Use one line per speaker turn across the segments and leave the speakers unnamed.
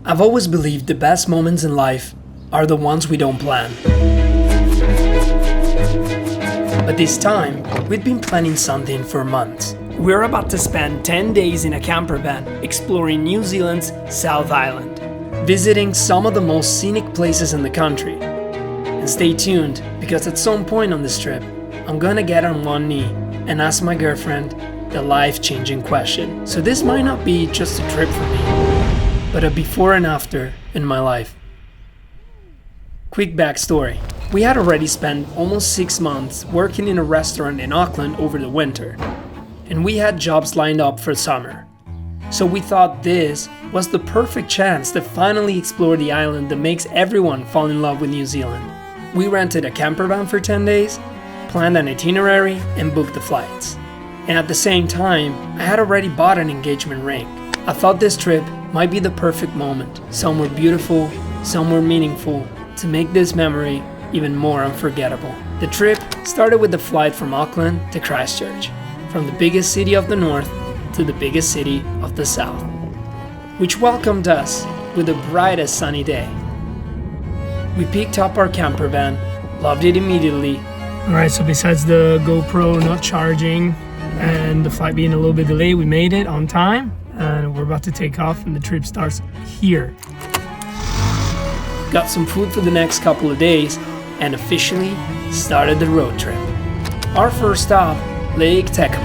I've always believed the best moments in life are the ones we don't plan. But this time, we'd been planning something for months. We're about to spend 10 days in a camper van exploring New Zealand's South Island, visiting some of the most scenic places in the country. And stay tuned, because at some point on this trip, I'm gonna get on one knee and ask my girlfriend the life-changing question. So this might not be just a trip for me, but a before and after in my life. Quick backstory. We had already spent almost 6 months working in a restaurant in Auckland over the winter, and we had jobs lined up for summer. So we thought this was the perfect chance to finally explore the island that makes everyone fall in love with New Zealand. We rented a camper van for 10 days, planned an itinerary, and booked the flights. And at the same time, I had already bought an engagement ring. I thought this trip might be the perfect moment, somewhere beautiful, somewhere meaningful, to make this memory even more unforgettable. The trip started with the flight from Auckland to Christchurch, from the biggest city of the north to the biggest city of the south, which welcomed us with the brightest sunny day. We picked up our camper van, loved it immediately. Alright, so besides the GoPro not charging and the flight being a little bit delayed, we made it on time and we're about to take off and the trip starts here. Got some food for the next couple of days and officially started the road trip. Our first stop, Lake Tekapo.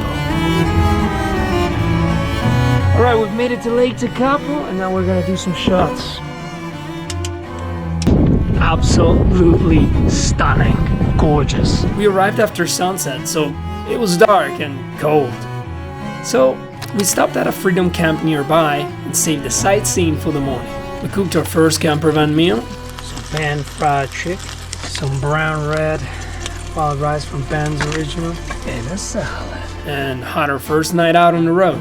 Alright, we've made it to Lake Tekapo and now we're gonna do some shots. Absolutely stunning, gorgeous. We arrived after sunset, so it was dark and cold. So we stopped at a Freedom Camp nearby and saved the sightseeing for the morning. We cooked our first camper van meal. Some pan-fried chicken, some brown red wild rice from Ben's Original, and a salad. And had our first night out on the road.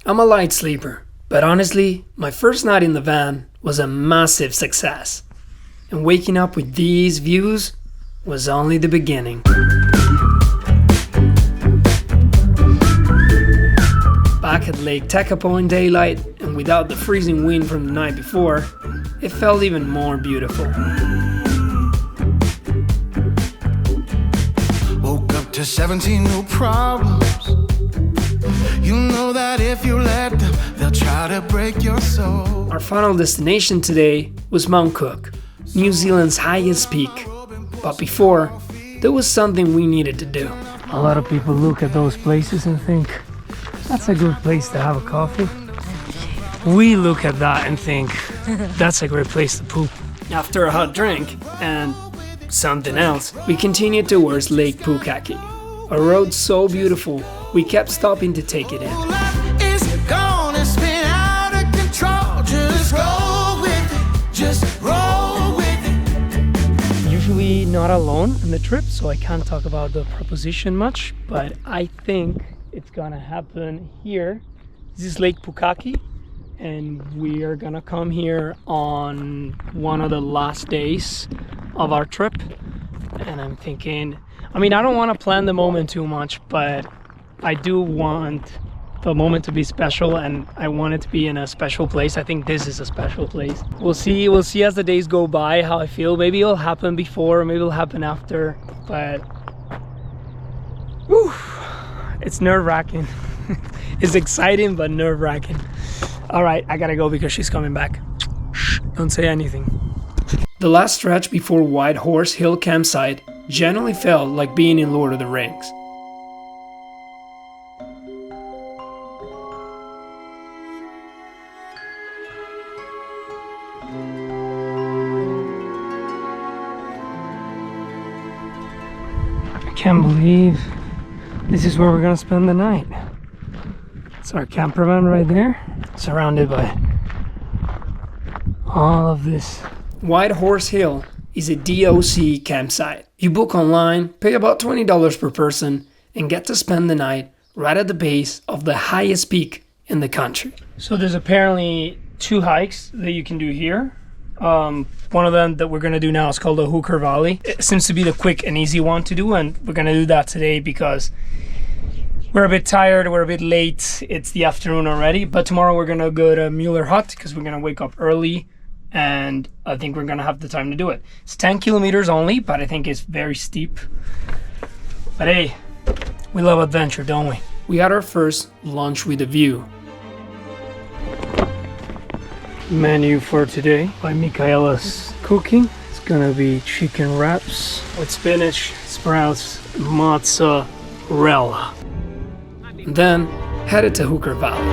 I'm a light sleeper, but honestly, my first night in the van was a massive success. And waking up with these views was only the beginning. Back at Lake Tekapo in daylight, and without the freezing wind from the night before, it felt even more beautiful.
Woke up to 17 new problems. You know that if you let them, they'll try to break your soul.
Our final destination today was Mount Cook, New Zealand's highest peak. But before, there was something we needed to do. A lot of people look at those places and think, that's a good place to have a coffee. We look at that and think, that's a great place to poop. After a hot drink and something else, we continued towards Lake Pukaki, a road so beautiful we kept stopping to take it in.
Life is gonna spin out of control. Just roll with it. Just roll with it.
Usually not alone on the trip, so I can't talk about the proposition much, but I think it's gonna happen here. This is Lake Pukaki, and we are gonna come here on one of the last days of our trip. And I'm thinking, I don't want to plan the moment too much, but I do want the moment to be special, and I want it to be in a special place. I think this is a special place. We'll see as the days go by how I feel. Maybe it'll happen before, maybe it'll happen after, but whew, it's nerve-wracking. It's exciting, but nerve-wracking. All right, I gotta go because she's coming back. Shh, don't say anything. The last stretch before White Horse Hill campsite generally felt like being in Lord of the Rings. I can't believe this is where we're gonna spend the night. It's our camper van right there, surrounded by all of this. White Horse Hill is a DOC campsite. You book online, pay about $20 per person, and get to spend the night right at the base of the highest peak in the country. So there's apparently 2 hikes that you can do here. One of them that we're gonna do now is called the Hooker Valley. It seems to be the quick and easy one to do, and we're gonna do that today because We're a bit tired, we're a bit late. It's the afternoon already, but tomorrow we're gonna go to Mueller Hut because we're gonna wake up early and I think we're gonna have the time to do it. It's 10 kilometers only, but I think it's very steep. But hey, we love adventure, don't we? We had our first lunch with a view. Menu for today by Michaela's Cooking. It's gonna be chicken wraps with spinach, sprouts, mozzarella. Then headed to Hooker Valley.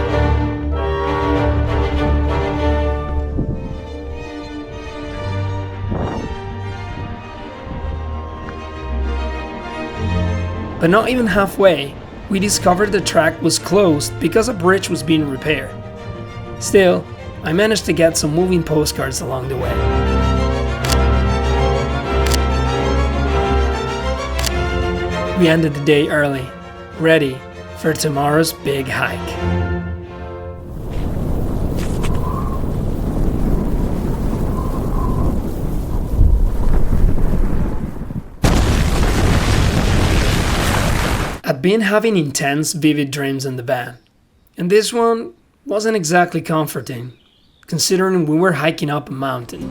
But not even halfway, we discovered the track was closed because a bridge was being repaired. Still, I managed to get some moving postcards along the way. We ended the day early, ready for tomorrow's big hike. I'd been having intense, vivid dreams in the van, and this one wasn't exactly comforting, considering we were hiking up a mountain.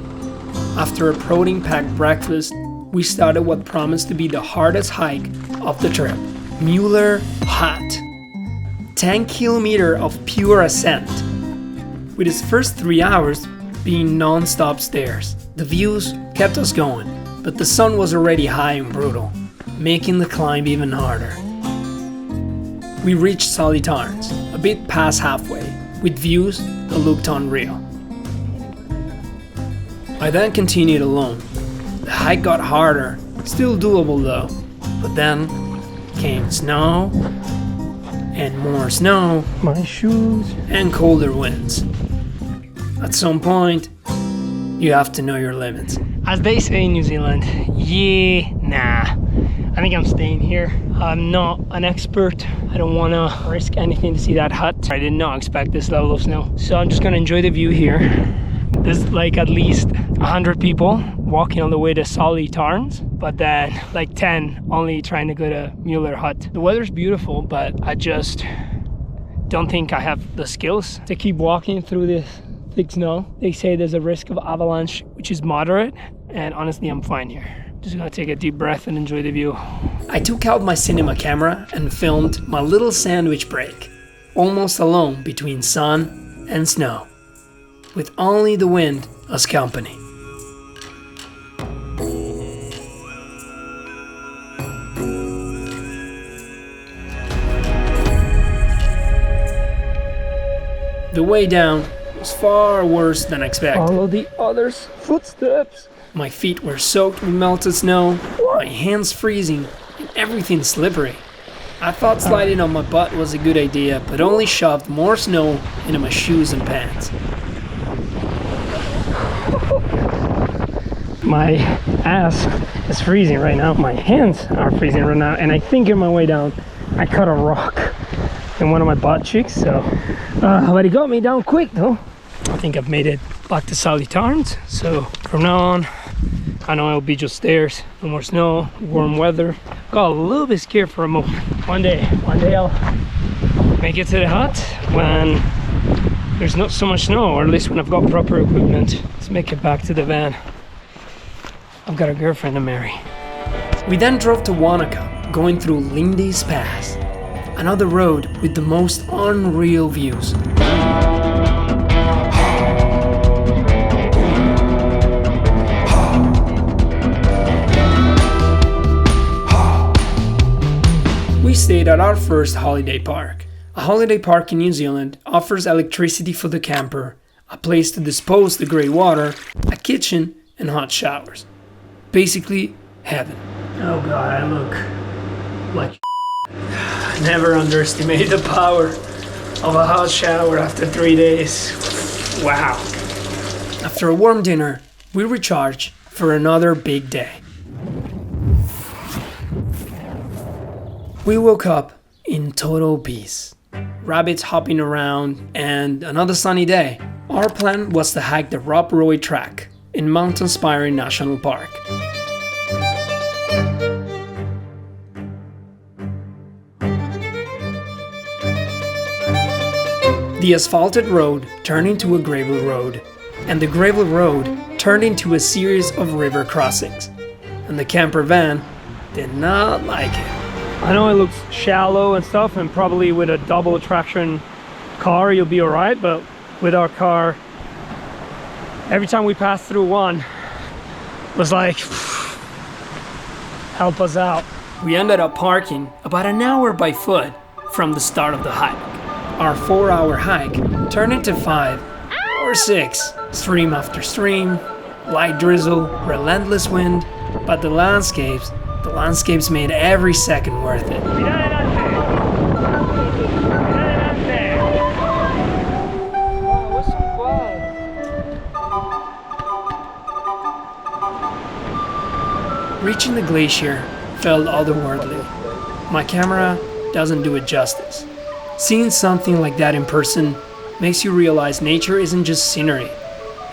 After a protein-packed breakfast, we started what promised to be the hardest hike of the trip, Mueller Hut. 10 kilometers of pure ascent, with its first 3 hours being non-stop stairs. The views kept us going, but the sun was already high and brutal, making the climb even harder. We reached Solly Tarns, a bit past halfway, with views that looked unreal. I then continued alone. The hike got harder, still doable though, but then came snow, and more snow, my shoes, and colder winds. At some point, you have to know your limits. As they say in New Zealand, nah. I think I'm staying here. I'm not an expert. I don't want to risk anything to see that hut. I did not expect this level of snow. So I'm just going to enjoy the view here. There's like at least 100 people walking on the way to Solly Tarns, but then like 10 only trying to go to Mueller Hut. The weather's beautiful, but I just don't think I have the skills to keep walking through this thick snow. They say there's a risk of avalanche, which is moderate, and honestly, I'm fine here. Just gonna take a deep breath and enjoy the view. I took out my cinema camera and filmed my little sandwich break, almost alone between sun and snow, with only the wind as company. The way down was far worse than expected. Follow the others' footsteps. My feet were soaked with melted snow, my hands freezing, and everything slippery. I thought sliding on my butt was a good idea, but only shoved more snow into my shoes and pants. My ass is freezing right now, my hands are freezing right now, and I think on my way down, I cut a rock in one of my butt cheeks, so but it got me down quick though. I think I've made it back to Solly Tarns, so from now on I know it'll be just stairs, no more snow, warm weather. Got a little bit scared for a moment. One day I'll make it to the hut when there's not so much snow, or at least when I've got proper equipment. Let's make it back to the van. I've got a girlfriend to marry. We then drove to Wanaka, going through Lindy's Pass, another road with the most unreal views. We stayed at our first holiday park. A holiday park in New Zealand offers electricity for the camper, a place to dispose the grey water, a kitchen, and hot showers. Basically, heaven. Oh god, I look like never underestimate the power of a hot shower after 3 days. Wow. After a warm dinner, we recharge for another big day. We woke up in total peace. Rabbits hopping around and another sunny day. Our plan was to hike the Rob Roy Track in Mountain Spire National Park. The asphalted road turned into a gravel road, and the gravel road turned into a series of river crossings, and the camper van did not like it.
I know it looks shallow and stuff, and probably with a double traction car you'll be alright, but with our car, every time we passed through one, it was like, help us out.
We ended up parking about an hour by foot from the start of the hike. Our 4-hour hike turned into 5 or 6, stream after stream, light drizzle, relentless wind, but the landscapes made every second worth it. Reaching the glacier felt otherworldly. My camera doesn't do it justice. Seeing something like that in person makes you realize nature isn't just scenery.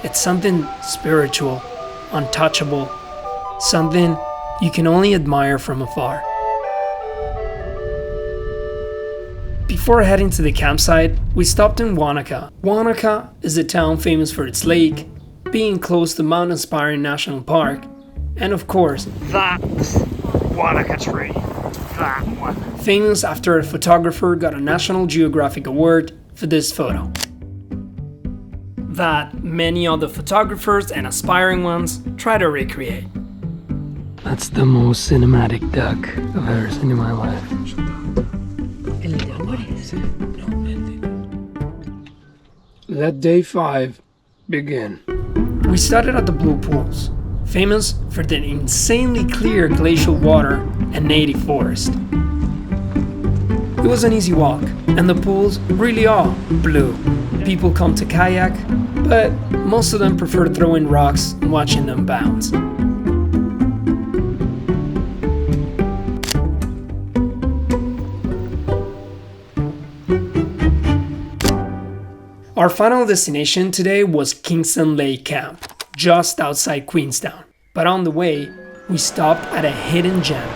It's something spiritual, untouchable, something you can only admire from afar. Before heading to the campsite, we stopped in Wanaka. Wanaka is a town famous for its lake, being close to Mount Aspiring National Park, and of course,
That Wanaka tree. That one.
famous after a photographer got a National Geographic Award for this photo. That many other photographers and aspiring ones try to recreate. That's the most cinematic duck I've ever seen in my life. Let day 5 begin. We started at the Blue Pools, famous for the insanely clear glacial water and native forest. It was an easy walk, and the pools really are blue. People come to kayak, but most of them prefer throwing rocks and watching them bounce. Our final destination today was Kingston Lake Camp, just outside Queenstown. But on the way, we stopped at a hidden gem,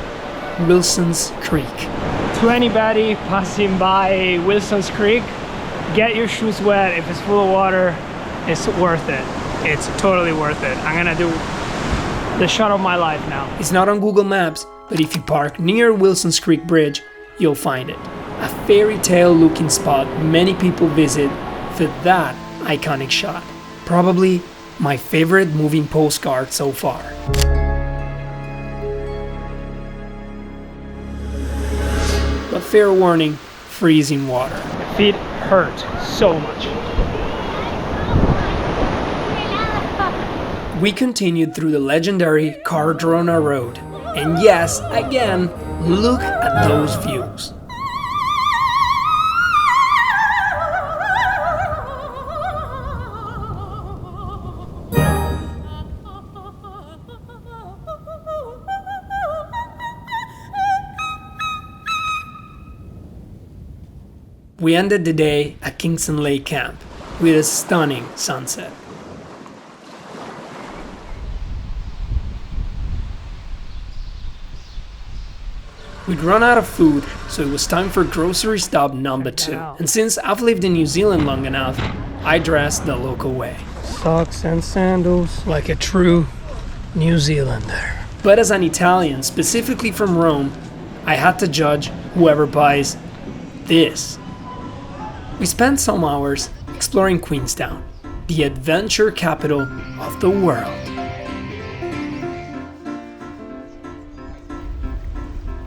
Wilson's Creek.
To anybody passing by Wilson's Creek, get your shoes wet. If it's full of water, it's worth it. It's totally worth it. I'm gonna do the shot of my life now.
It's not on Google Maps, but if you park near Wilson's Creek Bridge, you'll find it. A fairy tale looking spot many people visit for that iconic shot. Probably my favorite moving postcard so far. But fair warning, freezing water.
Feet hurt so much.
We continued through the legendary Cardrona Road. And yes, again, look at those views. We ended the day at Kingston Lake Camp with a stunning sunset. We'd run out of food, so it was time for grocery stop number 2. And since I've lived in New Zealand long enough, I dressed the local way.
Socks and sandals.
Like a true New Zealander. But as an Italian, specifically from Rome, I had to judge whoever buys this. We spent some hours exploring Queenstown, the adventure capital of the world.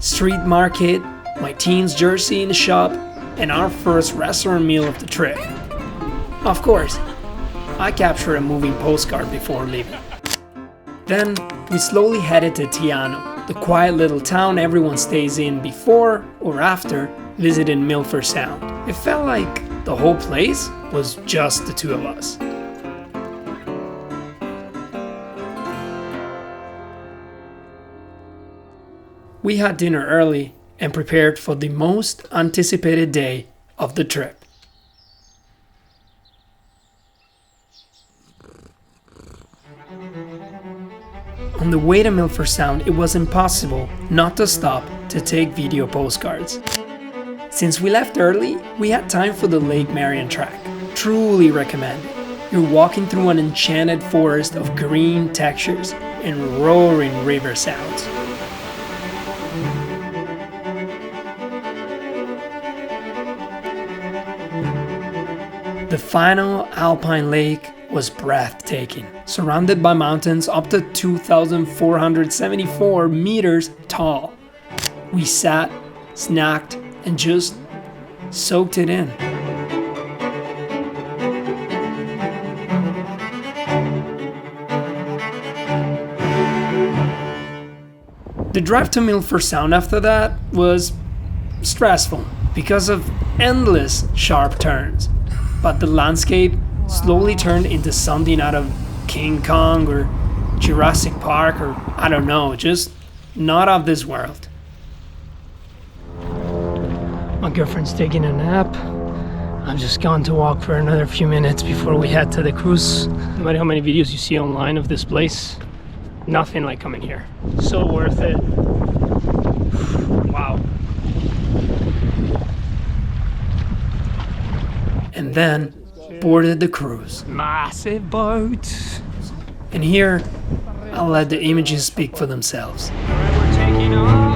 Street market, my team's jersey in the shop, and our first restaurant meal of the trip. Of course, I captured a moving postcard before leaving. Then we slowly headed to Tiano, the quiet little town everyone stays in before or after visiting Milford Sound. It felt like the whole place was just the two of us. We had dinner early and prepared for the most anticipated day of the trip. On the way to Milford Sound, it was impossible not to stop to take video postcards. Since we left early, we had time for the Lake Marion Track. Truly recommend it. You're walking through an enchanted forest of green textures and roaring river sounds. The final alpine lake was breathtaking, surrounded by mountains up to 2,474 meters tall. We sat, snacked, and just soaked it in. The drive to Milford Sound after that was stressful because of endless sharp turns, but the landscape slowly turned into something out of King Kong or Jurassic Park, or I don't know, just not of this world.
My girlfriend's taking a nap. I'm just going to walk for another few minutes before we head to the cruise. No matter how many videos you see online of this place, nothing like coming here. So worth it. Wow.
And then boarded the cruise.
Massive boat.
And here, I'll let the images speak for themselves.
Alright, we're taking off.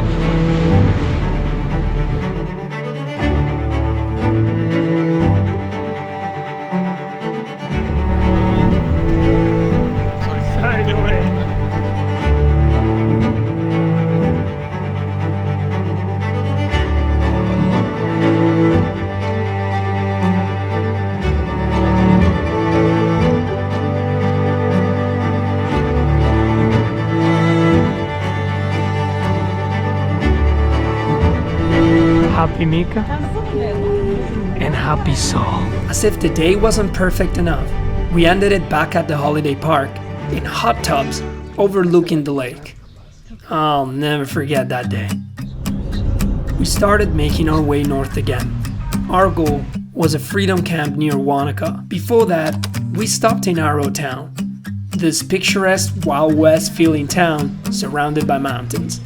Happy Mika and happy Saul.
As if the day wasn't perfect enough, we ended it back at the holiday park in hot tubs overlooking the lake. I'll never forget that day. We started making our way north again. Our goal was a freedom camp near Wanaka. Before that, we stopped in Arrowtown, this picturesque Wild West feeling town surrounded by mountains.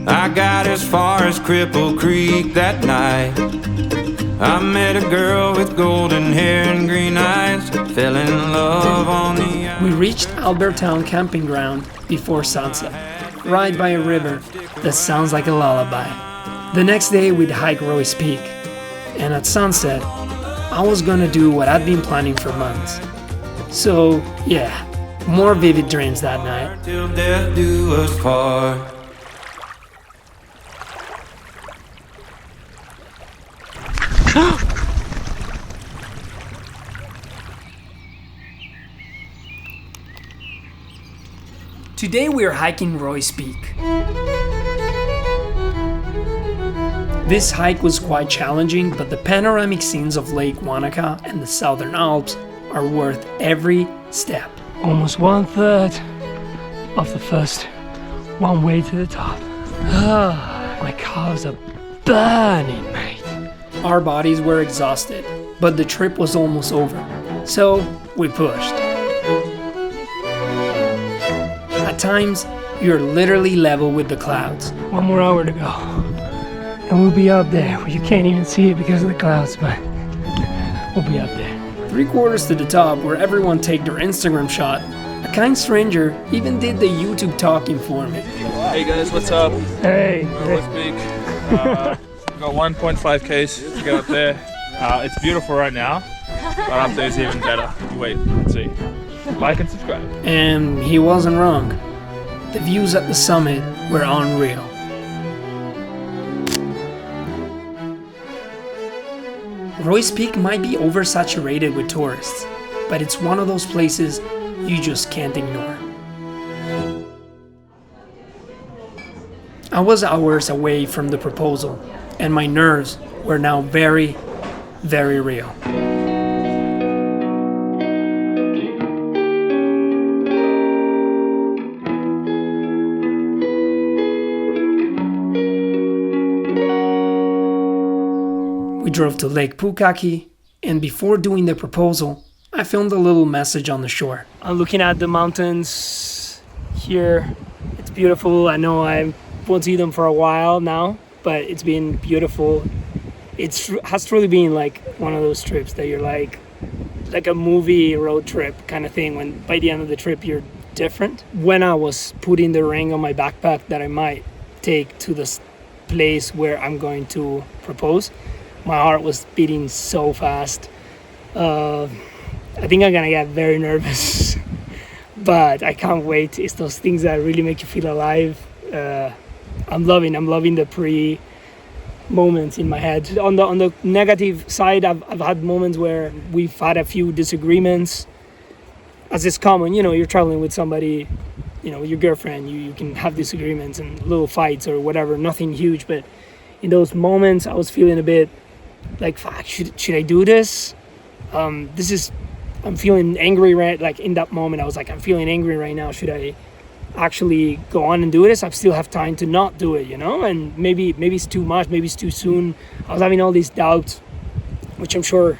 I got as far as Cripple Creek that night. I met a girl with golden hair and green eyes. Fell in love on the
We reached Albertown Camping Ground before sunset, right by a river that sounds like a lullaby. The next day we'd hike Royce Peak, and at sunset, I was gonna do what I'd been planning for months. So yeah, more vivid dreams that night.
till death do us part.
Today we are hiking Royce Peak. This hike was quite challenging, but the panoramic scenes of Lake Wanaka and the Southern Alps are worth every step.
Almost 1/3 of the first one way to the top. My calves are burning, mate.
Our bodies were exhausted, but the trip was almost over, so we pushed. At times, you're literally level with the clouds.
1 more hour to go. And we'll be up there. You can't even see it because of the clouds, but we'll be up there.
3/4 to the top, where everyone take their Instagram shot, a kind stranger even did the YouTube talking for me.
Hey guys, what's up?
Hey,
Let's speak. We've got 1.5 Ks to go up there. It's beautiful right now, but up there is even better. You wait and see. Like and subscribe.
And he wasn't wrong. The views at the summit were unreal. Royce Peak might be oversaturated with tourists, but it's one of those places you just can't ignore. I was hours away from the proposal, and my nerves were now very, very real. We drove to Lake Pukaki, and before doing the proposal, I filmed a little message on the shore.
I'm looking at the mountains here. It's beautiful. I know I won't see them for a while now, but it's been beautiful
has truly been like one of those trips that you're like a movie road trip kind of thing, when by the end of the trip you're different. When I was putting the ring on my backpack that I might take to this place where I'm going to propose, my heart was beating so fast. I think I'm gonna get very nervous, but I can't wait. It's those things that really make you feel alive. I'm loving the pre moments in my head. On the negative side, I've had moments where we've had a few disagreements, as is common. You know, you're traveling with somebody, you know, your girlfriend, you can have disagreements and little fights or whatever, nothing huge. But in those moments I was feeling a bit like, fuck, should I do this? I'm feeling angry, right? Like in that moment I was like, I'm feeling angry right now. Should I actually go on and do this? I still have time to not do it, you know? And maybe it's too much, maybe it's too soon. I was having all these doubts, which I'm sure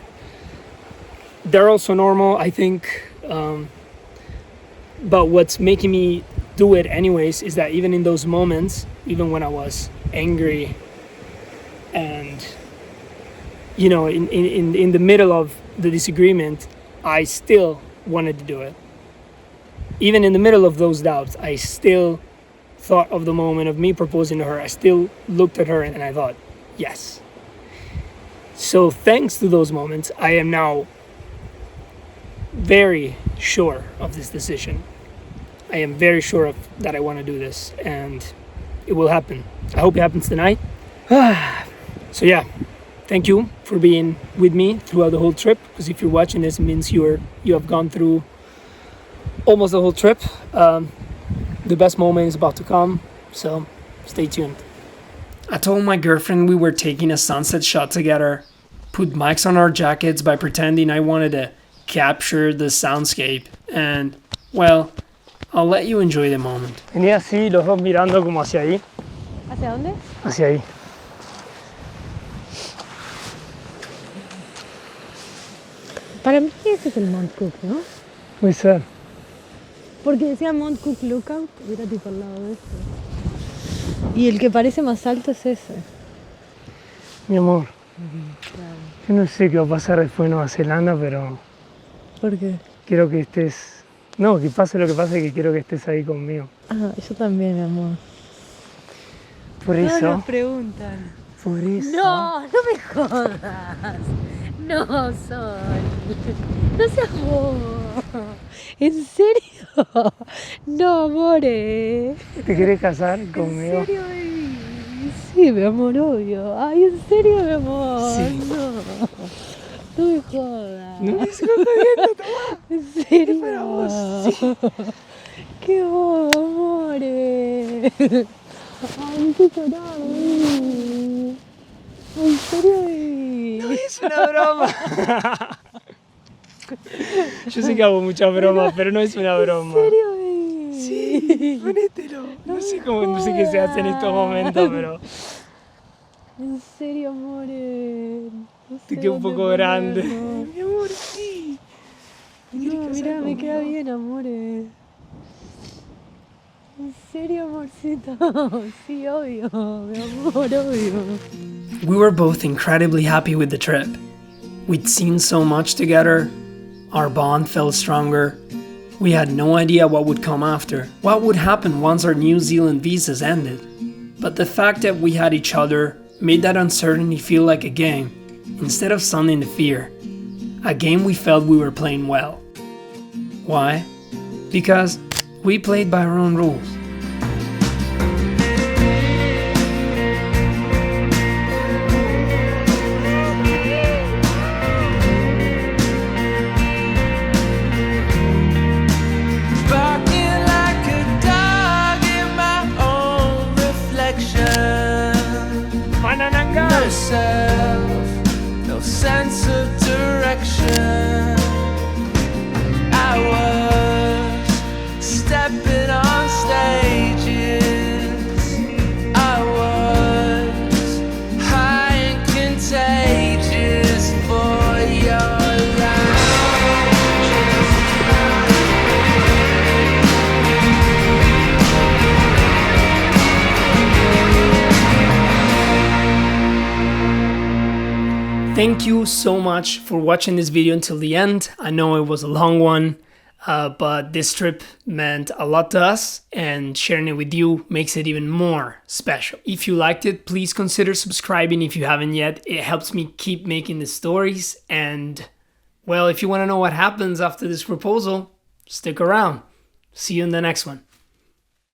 they're also normal, I think. But what's making me do it anyways is that even in those moments, even when I was angry and, you know, in the middle of the disagreement, I still wanted to do it. Even in the middle of those doubts, I still thought of the moment of me proposing to her. I still looked at her and I thought, yes. So thanks to those moments, I am now very sure of this decision. I am very sure that I want to do this, and it will happen. I hope it happens tonight. So yeah, thank you for being with me throughout the whole trip, because if you're watching this, it means you have gone through almost the whole trip. The best moment is about to come, so stay tuned. I told my girlfriend we were taking a sunset shot together, put mics on our jackets by pretending I wanted to capture the soundscape, and, well, I'll let you enjoy the moment. Venía así, los dos mirando como hacia ahí.
¿Hacia dónde?
Hacia ahí.
Para mí ese es el Mount Cook, ¿no?
Puede ser.
Porque decía Mount Cook Lookout, era tipo al lado de este. Y el que parece más alto es ese.
Mi amor,
Claro.
yo no sé qué va a pasar después de Nueva Zelanda, pero
¿Por qué?
quiero que estés... No, que pase lo que pase, que quiero que estés ahí conmigo.
Ah, yo también, mi amor.
Por
Todos
eso...
nos preguntan.
Por eso...
No, no me jodas. No, Sol. No seas bobo. ¿En serio? No, amore.
¿Te querés casar
¿En
conmigo?
serio, baby? Sí, mi amor, obvio. Ay, ¿en serio, mi amor?
Sí.
No. No me jodas.
No me estoy jodiendo, toma.
¿En serio?
Es para vos, sí.
Qué bobo, amore. Ay, qué llorar, baby. ¿En serio, baby?
No es una broma. Yo sé que hago muchas bromas, pero no es una broma.
¿En serio, baby?
Sí, ponételo. No sé qué se hace en estos momentos, pero
En serio, amore. No
te
sé
queda un
dónde
poco grande.
ponerlo.
Mi amor, sí.
No, mirá, me queda bien, amore. En serio, amorcito. Sí, obvio, mi amor, obvio.
We were both incredibly happy with the trip. We'd seen so much together. Our bond felt stronger. We had no idea what would come after, what would happen once our New Zealand visas ended. But the fact that we had each other made that uncertainty feel like a game, instead of something to fear. A game we felt we were playing well. Why? Because we played by our own rules.
Barking like a dog in my own reflection. No self, no sense of direction. I was stepping on stages. I was high and contagious for your life.
Thank you so much for watching this video until the end. I know it was a long one, but this trip meant a lot to us, and sharing it with you makes it even more special. If you liked it, please consider subscribing if you haven't yet. It helps me keep making the stories, and well, if you want to know what happens after this proposal, stick around. See you in the next one.